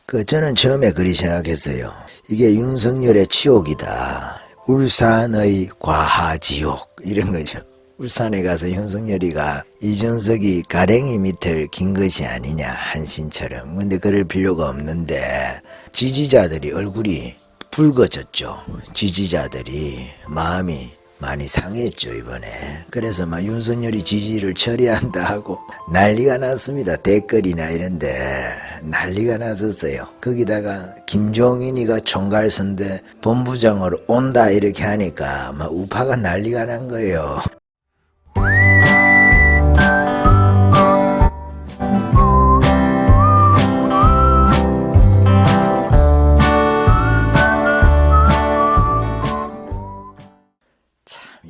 저는 처음에 그리 생각했어요. 이게 윤석열의 치욕이다. 울산의 과하지옥 이런 거죠. 울산에 가서 윤석열이가 이준석이 가랭이 밑을 긴 것이 아니냐 한신처럼. 근데 그럴 필요가 없는데 지지자들이 얼굴이 붉어졌죠. 지지자들이 마음이 많이 상했죠 이번에. 그래서 막 윤석열이 지지를 처리한다 하고 난리가 났습니다. 댓글이나 이런데 난리가 났었어요. 거기다가 김종인이가 총괄선대 본부장으로 온다 이렇게 하니까 막 우파가 난리가 난 거예요.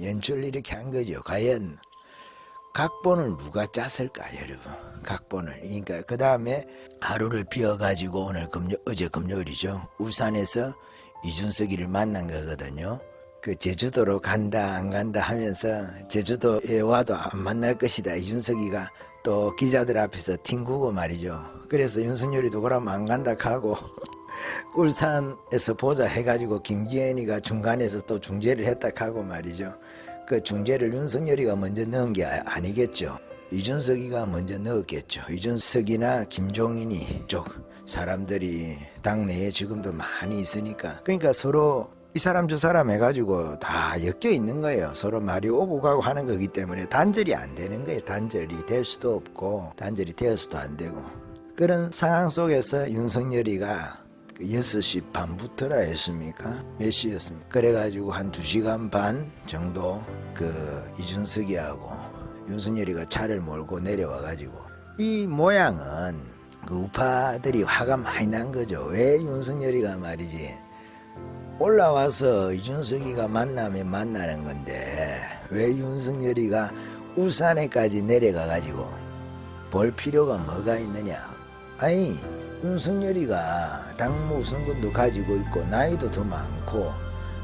연출 이렇게 한 거죠. 과연 각본을 누가 짰을까 여러분. 각본을. 그러니까 그 다음에 하루를 비워가지고 오늘 어제 금요일이죠. 울산에서 이준석이를 만난 거거든요. 제주도로 간다 안 간다 하면서 제주도에 와도 안 만날 것이다. 이준석이가 또 기자들 앞에서 튕구고 말이죠. 그래서 윤석열이도 그러면 안 간다 하고 울산에서 보자 해가지고 김기현이가 중간에서 또 중재를 했다 하고 말이죠. 중재를 윤석열이가 먼저 넣은 게 아니겠죠. 이준석이가 먼저 넣었겠죠. 이준석이나 김종인이 쪽 사람들이 당내에 지금도 많이 있으니까. 그러니까 서로 이 사람 저 사람 해가지고 다 엮여 있는 거예요. 서로 말이 오고 가고 하는 거기 때문에 단절이 안 되는 거예요. 단절이 될 수도 없고 단절이 되어서도 안 되고. 그런 상황 속에서 윤석열이가 6시 반부터라 했습니까? 몇 시였습니까? 그래가지고 한 2시간 반 정도 이준석이하고 윤석열이가 차를 몰고 내려와가지고 이 모양은 우파들이 화가 많이 난 거죠. 왜 윤석열이가 말이지 올라와서 이준석이가 만나면 만나는 건데 왜 윤석열이가 울산에까지 내려가가지고 볼 필요가 뭐가 있느냐. 아니 윤석열이가 당무 우선권도 가지고 있고 나이도 더 많고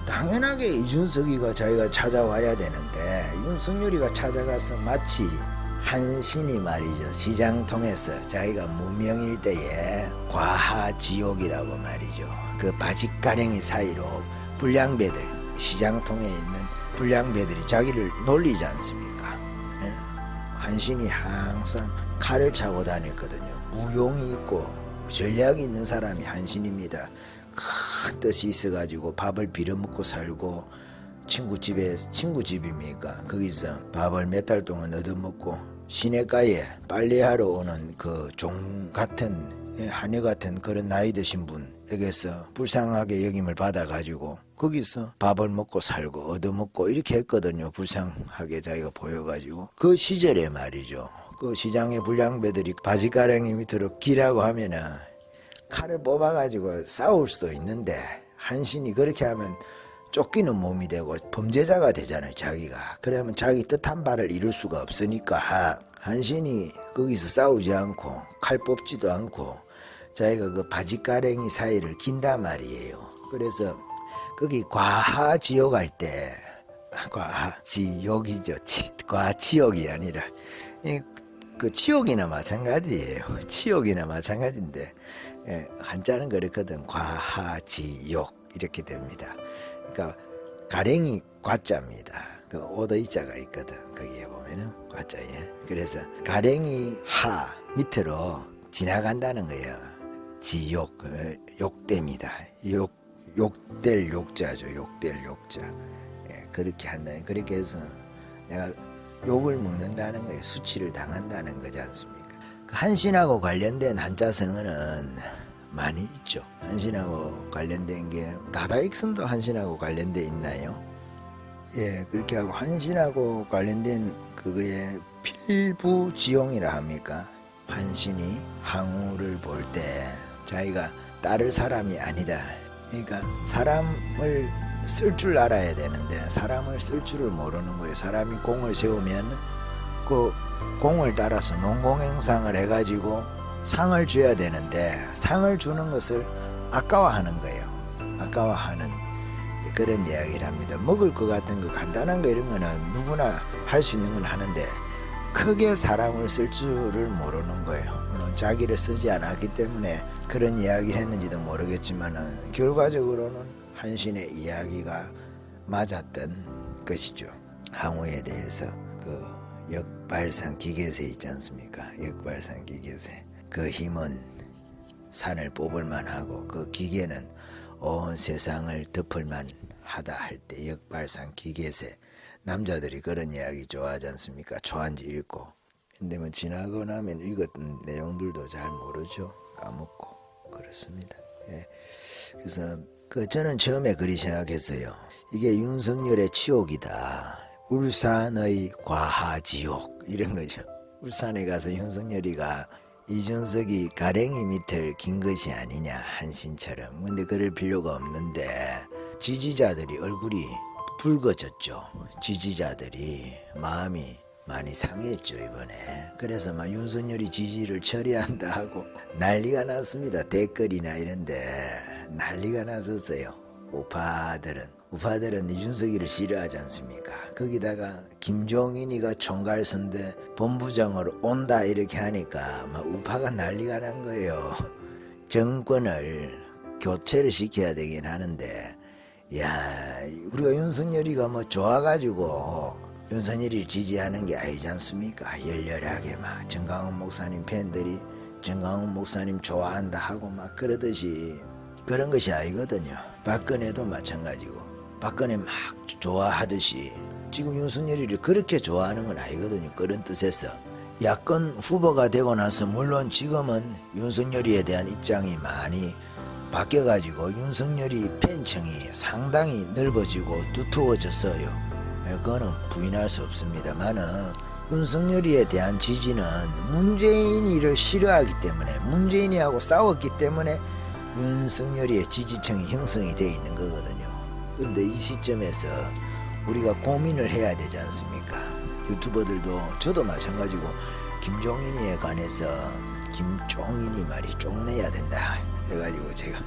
당연하게 이준석이가 자기가 찾아와야 되는데 윤석열이가 찾아가서 마치 한신이 말이죠. 시장 통해서 자기가 무명일 때에 과하지옥이라고 말이죠. 바짓가랭이 사이로 불량배들 시장 통에 있는 불량배들이 자기를 놀리지 않습니까? 예? 한신이 항상 칼을 차고 다녔거든요. 무용이 있고 전략이 있는 사람이 한신입니다. 큰 뜻이 있어가지고 밥을 빌어먹고 살고 친구 집입니까? 거기서 밥을 몇 달 동안 얻어먹고 시내가에 빨래하러 오는 종 같은 하녀 같은 그런 나이 드신 분에게서 불쌍하게 여김을 받아가지고 거기서 밥을 먹고 살고 얻어먹고 이렇게 했거든요. 불쌍하게 자기가 보여가지고 그 시절에 말이죠. 시장의 불량배들이 바지가랑이 밑으로 기라고 하면은 칼을 뽑아가지고 싸울 수도 있는데 한신이 그렇게 하면 쫓기는 몸이 되고 범죄자가 되잖아요. 자기가. 그러면 자기 뜻한 바를 이룰 수가 없으니까 한신이 거기서 싸우지 않고 칼 뽑지도 않고 자기가 바지가랭이 사이를 긴단 말이에요. 그래서 거기 과하지옥 할 때 과지옥이죠. 과치옥이 아니라 치욕이나 마찬가지예요. 치욕이나 마찬가지인데 한자는 그렇거든. 과하지욕 이렇게 됩니다. 그러니까 가랭이 과자입니다. 오더이자가 있거든. 거기에 보면은 과자에. 그래서 가랭이 하 밑으로 지나간다는 거예요. 지욕 욕됩니다. 욕될 욕자죠. 욕될 욕자. 그렇게 한다는. 그렇게 해서 내가 욕을 먹는다는 거예요. 수치를 당한다는 거지 않습니까? 한신하고 관련된 한자성어는 많이 있죠. 한신하고 관련된 게 다다익선도 한신하고 관련돼 있나요? 예, 그렇게 하고 한신하고 관련된 그거에 필부지용이라 합니까? 한신이 항우를 볼 때 자기가 따를 사람이 아니다. 그러니까 사람을 쓸 줄 알아야 되는데 사람을 쓸 줄을 모르는 거예요. 사람이 공을 세우면 그 공을 따라서 농공행상을 해가지고 상을 줘야 되는데 상을 주는 것을 아까워하는 거예요. 아까워하는 그런 이야기를 합니다. 먹을 것 같은 거 간단한 거 이런 거는 누구나 할 수 있는 건 하는데 크게 사람을 쓸 줄을 모르는 거예요. 결과적으로는 자기를 쓰지 않았기 때문에 그런 이야기를 했는지도 모르겠지만은 결과적으로는 한신의 이야기가 맞았던 것이죠. 항우에 대해서 그 역발상 기계세 있지 않습니까? 역발상 기계세. 그 힘은 산을 뽑을만 하고 그 기계는 온 세상을 덮을만 하다 할 때 역발상 기계세. 남자들이 그런 이야기 좋아하지 않습니까? 초한지 읽고. 근데 뭐 지나고 나면 읽었던 내용들도 잘 모르죠. 까먹고 그렇습니다. 예. 그래서 저는 처음에 그리 생각했어요. 이게 윤석열의 치욕이다. 울산의 과하지옥 이런 거죠. 울산에 가서 윤석열이가 이준석이 가랭이 밑을 긴 것이 아니냐 한신처럼. 근데 그럴 필요가 없는데 지지자들이 얼굴이 붉어졌죠. 지지자들이 마음이 많이 상했죠 이번에. 그래서 막 윤석열이 지지를 처리한다 하고 난리가 났습니다. 댓글이나 이런데 난리가 났었어요. 우파들은 이준석이를 싫어하지 않습니까? 거기다가 김종인이가 총괄선대 본부장으로 온다 이렇게 하니까 막 우파가 난리가 난 거예요. 정권을 교체를 시켜야 되긴 하는데, 야, 우리가 윤석열이가 뭐 좋아가지고 윤석열이를 지지하는 게 아니지 않습니까? 열렬하게 막 정강훈 목사님 팬들이 정강훈 목사님 좋아한다 하고 막 그러듯이 그런 것이 아니거든요. 박근혜도 마찬가지고 박근혜 막 좋아하듯이 지금 윤석열이를 그렇게 좋아하는 건 아니거든요. 그런 뜻에서 야권 후보가 되고 나서 물론 지금은 윤석열이에 대한 입장이 많이 바뀌어가지고 윤석열이 팬층이 상당히 넓어지고 두터워졌어요. 그거는 부인할 수 없습니다만은 윤석열이에 대한 지지는 문재인이를 싫어하기 때문에 문재인이하고 싸웠기 때문에 윤석열이의 지지층이 형성이 되어 있는 거거든요. 근데 이 시점에서 우리가 고민을 해야 되지 않습니까? 유튜버들도 저도 마찬가지고 김종인이에 관해서 김종인이 말이 쪽내야 된다 해가지고 제가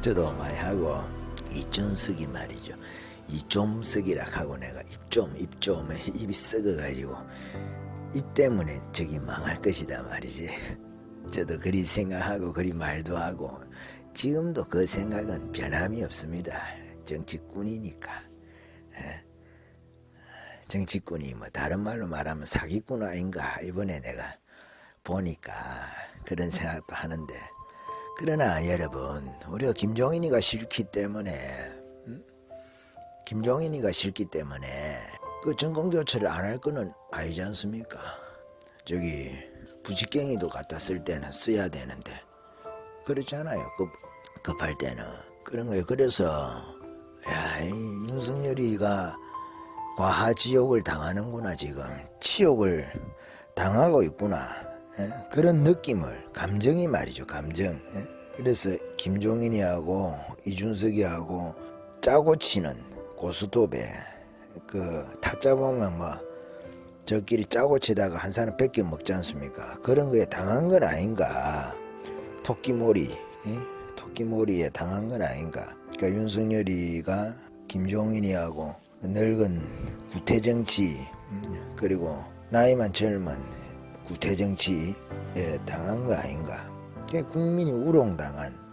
저도 많이 하고 이준석이 말이죠. 이좀석이라 하고 내가 입좀 입이 썩어가지고 입 때문에 저기 망할 것이다 말이지. 저도 그리 생각하고 그리 말도 하고 지금도 그 생각은 변함이 없습니다. 정치꾼이니까. 정치꾼이 뭐 다른 말로 말하면 사기꾼 아닌가 이번에 내가 보니까 그런 생각도 하는데, 그러나 여러분 우리가 김종인이가 싫기 때문에 그 정권교체를 안 할 거는 아니지 않습니까? 저기 부직갱이도 갖다 쓸 때는 써야 되는데 그렇잖아요. 급할 때는 그런 거예요. 그래서 야, 이 윤석열이가 과하지옥을 당하는구나, 지금 치욕을 당하고 있구나, 그런 느낌을, 감정이 말이죠, 감정. 그래서 김종인이하고 이준석이하고 짜고 치는 고스톱에 그 타짜 보면 뭐 저끼리 짜고 치다가 한 사람 뺏겨 먹지 않습니까? 그런 거에 당한 건 아닌가. 토끼몰이에 당한 건 아닌가. 그러니까 윤석열이가 김종인이하고 늙은 구태정치 그리고 나이만 젊은 구태정치에 당한 거 아닌가. 국민이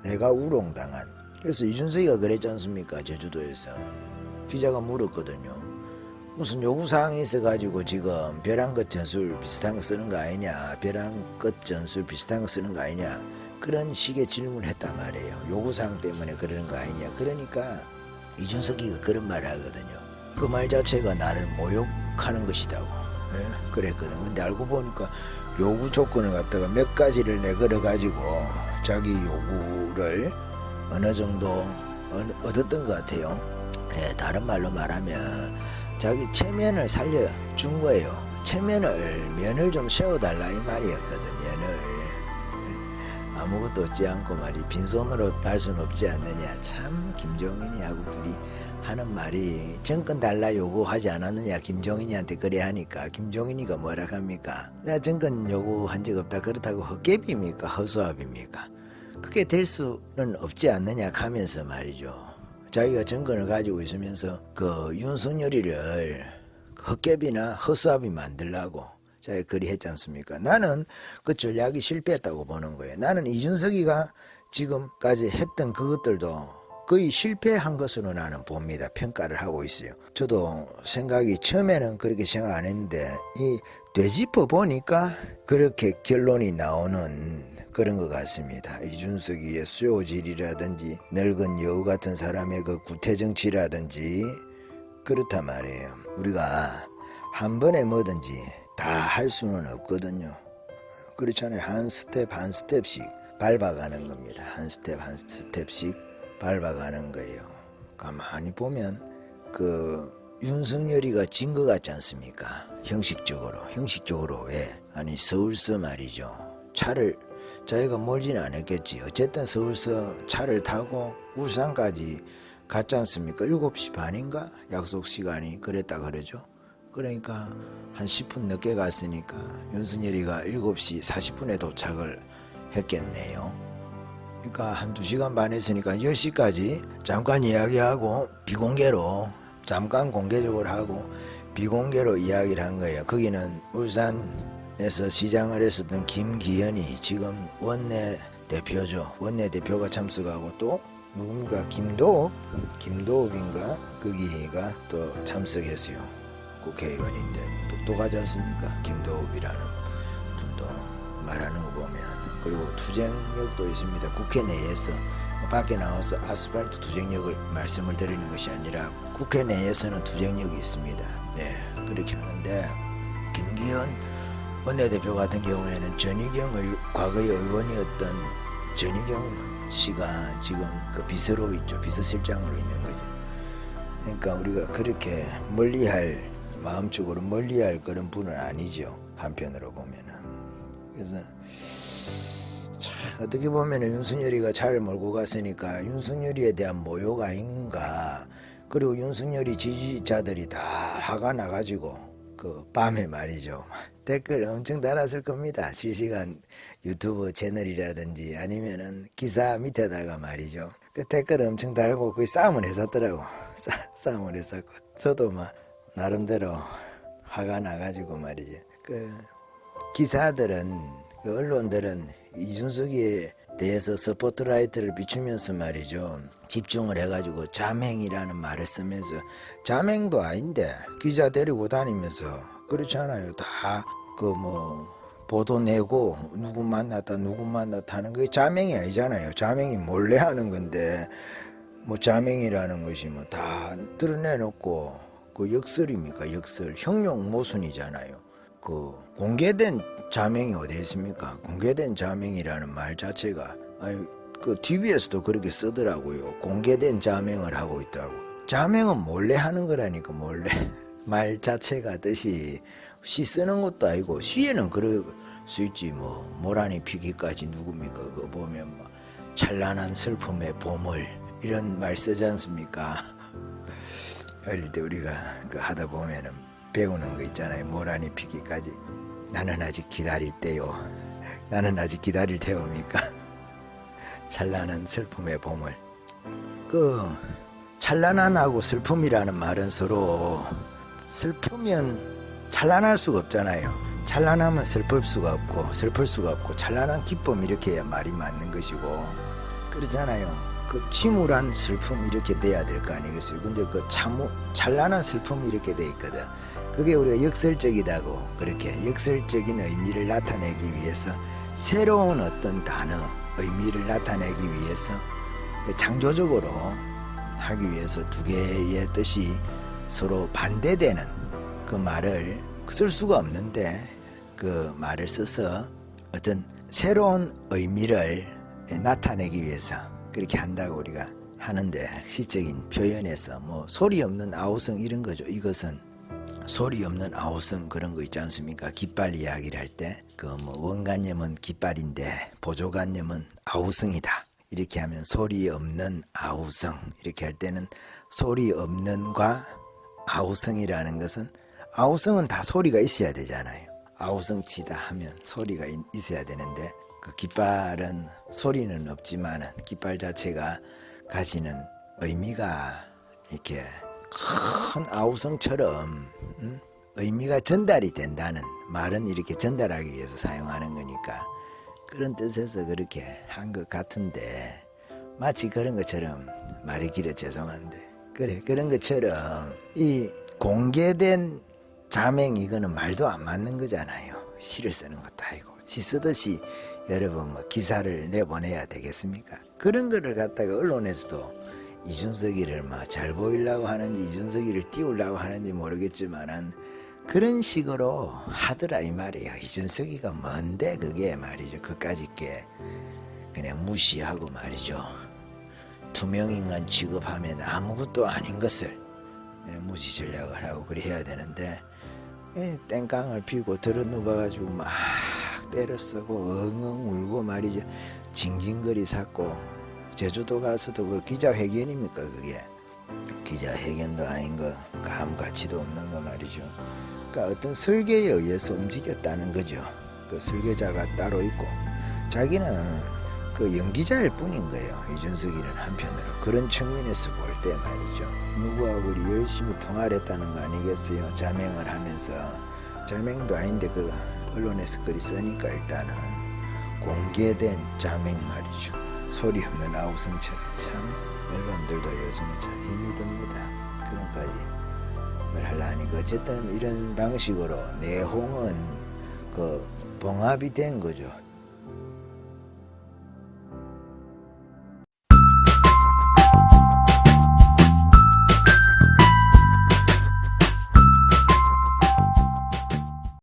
내가 우롱당한. 그래서 이준석이가 그랬지 않습니까? 제주도에서 기자가 물었거든요. 무슨 요구사항이 있어가지고 지금 벼랑끝 전술 비슷한 거 쓰는 거 아니냐, 벼랑끝 전술 비슷한 거 쓰는 거 아니냐, 그런 식의 질문을 했단 말이에요. 요구사항 때문에 그러는 거 아니냐. 그러니까 이준석이가 그런 말을 하거든요. 그 말 자체가 나를 모욕하는 것이라고 그랬거든. 근데 알고 보니까 요구 조건을 갖다가 몇 가지를 내걸어가지고 자기 요구를 어느 정도 얻었던 것 같아요. 다른 말로 말하면 자기 체면을 살려준 거예요. 면을 좀 세워달라 이 말이었거든. 면을. 아무것도 얻지 않고 말이 빈손으로 갈 수는 없지 않느냐. 참 김종인이하고 둘이 하는 말이 정권 달라 요구하지 않았느냐. 김종인이한테 그래 하니까 김종인이가 뭐라 합니까? 내가 정권 요구한 적 없다. 그렇다고 헛개비입니까? 허수아비입니까? 그게 될 수는 없지 않느냐 하면서 말이죠. 자기가 정권을 가지고 있으면서 그 윤석열이를 헛개비나 허수아비 만들라고 제가 그리 했지 않습니까? 나는 그 전략이 실패했다고 보는 거예요. 나는 이준석이가 지금까지 했던 그것들도 거의 실패한 것으로 나는 봅니다. 평가를 하고 있어요. 저도 생각이 처음에는 그렇게 생각 안 했는데 이 되짚어 보니까 그렇게 결론이 나오는 그런 것 같습니다. 이준석이의 수요질이라든지 늙은 여우 같은 사람의 그 구태정치라든지 그렇단 말이에요. 우리가 한 번에 뭐든지 다 할 수는 없거든요. 그렇잖아요. 한 스텝 한 스텝씩 밟아가는 겁니다. 한 스텝 한 스텝씩 밟아가는 거예요. 가만히 보면 그 윤석열이가 진 것 같지 않습니까? 형식적으로 왜? 아니 서울서 말이죠. 차를 자기가 몰지는 않았겠지. 어쨌든 서울서 차를 타고 울산까지 갔지 않습니까? 7시 반인가? 약속 시간이 그랬다 그러죠. 그러니까 한 10분 늦게 갔으니까 윤석열이가 7시 40분에 도착을 했겠네요. 그러니까 한 2시간 반 했으니까 10시까지 잠깐 이야기하고 비공개로 잠깐 공개적으로 하고 비공개로 이야기를 한 거예요. 거기는 울산에서 시장을 했었던 김기현이 지금 원내 대표죠. 원내 대표가 참석하고 또 누굽니까? 김도읍인가? 거기가 또 참석했어요. 국회의원인데 똑똑하지 않습니까? 김도읍이라는 분도 말하는 거 보면. 그리고 투쟁력도 있습니다. 국회 내에서 밖에 나와서 아스팔트 투쟁력을 말씀을 드리는 것이 아니라 국회 내에서는 투쟁력이 있습니다. 네, 그렇게 하는데 김기현 원내대표 같은 경우에는 과거의 의원이었던 전희경 씨가 지금 그 비서로 있죠. 비서실장으로 있는 거죠. 그러니까 우리가 그렇게 마음적으로 멀리할 그런 분은 아니죠. 한편으로 보면은. 그래서 어떻게 보면 윤석열이가 차를 몰고 갔으니까 윤석열이에 대한 모욕 아닌가. 그리고 윤석열이 지지자들이 다 화가 나가지고 그 밤에 말이죠. 댓글 엄청 달았을 겁니다. 실시간 유튜브 채널이라든지 아니면은 기사 밑에다가 말이죠. 그 댓글 엄청 달고 거의 싸움을 했었더라고. 싸움을 했었고 저도 막 나름대로 화가 나가지고 말이죠. 그 기사들은 그 언론들은 이준석에 대해서 스포트라이트를 비추면서 말이죠. 집중을 해가지고 자맹이라는 말을 쓰면서 자맹도 아닌데 기자 데리고 다니면서 그렇잖아요. 다 그 뭐 보도 내고 누구 만났다 하는 게 자맹이 아니잖아요. 자맹이 몰래 하는 건데 뭐 자맹이라는 것이 뭐 다 드러내놓고 그 역설입니까? 역설 형용 모순이잖아요. 그 공개된 자맹이 어디 있습니까? 공개된 자맹이라는 말 자체가 그 TV에서도 그렇게 쓰더라고요. 공개된 자맹을 하고 있다고. 자맹은 몰래 하는 거라니까. 몰래 말 자체가 뜻이 시 쓰는 것도 아니고 시에는 그럴 수 있지. 뭐 모란이 피기까지 누굽니까? 그거 보면 뭐 찬란한 슬픔의 보물 이런 말 쓰지 않습니까? 어릴 때 우리가 그 하다 보면은 배우는 거 있잖아요. 모란이 피기까지. 나는 아직 기다릴 때요. 나는 아직 기다릴 때옵니까? 찬란한 슬픔의 보물. 그 찬란한하고 슬픔이라는 말은 서로 슬프면 찬란할 수가 없잖아요. 찬란하면 슬플 수가 없고 찬란한 기쁨 이렇게 해야 말이 맞는 것이고 그러잖아요. 그 침울한 슬픔 이렇게 돼야 될 거 아니겠어요. 근데 그 찬란한 슬픔이 이렇게 돼 있거든. 그게 우리가 역설적이다고 그렇게 역설적인 의미를 나타내기 위해서 새로운 어떤 단어 의미를 나타내기 위해서 창조적으로 하기 위해서 두 개의 뜻이 서로 반대되는 그 말을 쓸 수가 없는데 그 말을 써서 어떤 새로운 의미를 나타내기 위해서 그렇게 한다고 우리가 하는데 시적인 표현에서 뭐 소리 없는 아우성 이런 거죠. 이것은 소리 없는 아우성 그런 거 있지 않습니까? 깃발 이야기를 할 때 그 뭐 원관념은 깃발인데 보조관념은 아우성이다. 이렇게 하면 소리 없는 아우성 이렇게 할 때는 소리 없는과 아우성이라는 것은 아우성은 다 소리가 있어야 되잖아요. 아우성 치다 하면 소리가 있어야 되는데 그 깃발은 소리는 없지만은 깃발 자체가 가지는 의미가 이렇게 큰 아우성처럼 의미가 전달이 된다는 말은 이렇게 전달하기 위해서 사용하는 거니까 그런 뜻에서 그렇게 한 것 같은데 마치 그런 것처럼 말이 길어 죄송한데 그래 그런 것처럼 이 공개된 자맹 이거는 말도 안 맞는 거잖아요. 시를 쓰는 것도 아니고 시 쓰듯이 여러분 뭐 기사를 내보내야 되겠습니까? 그런 거를 갖다가 언론에서도 이준석이를 뭐 잘 보이려고 하는지 이준석이를 띄우려고 하는지 모르겠지만은 그런 식으로 하더라 이 말이에요. 이준석이가 뭔데 그게 말이죠. 그까짓 게 그냥 무시하고 말이죠. 투명인간 취급하면 아무것도 아닌 것을 무시 전략을 하고 그래 해야 되는데 땡깡을 피고 들어누워가지고 막 때려쓰고 엉엉 울고 말이죠. 징징거리 샀고 제주도 가서도 그 기자회견입니까 그게 기자회견도 아닌 거 아무 가치도 없는 거 말이죠. 그러니까 어떤 설계에 의해서 움직였다는 거죠. 그 설계자가 따로 있고 자기는 그 연기자일 뿐인 거예요. 이준석이는 한편으로 그런 측면에서 볼 때 말이죠. 누구하고 우리 열심히 통화를 했다는 거 아니겠어요. 자맹을 하면서 자맹도 아닌데 그 언론에서 글이 쓰니까 일단은 공개된 자맹 말이죠. 소리 없는 아우성처럼 참 언론들도 요즘에 참 힘이 듭니다. 그런까지 뭘 하려니까 어쨌든 이런 방식으로 내홍은 그 봉합이 된 거죠.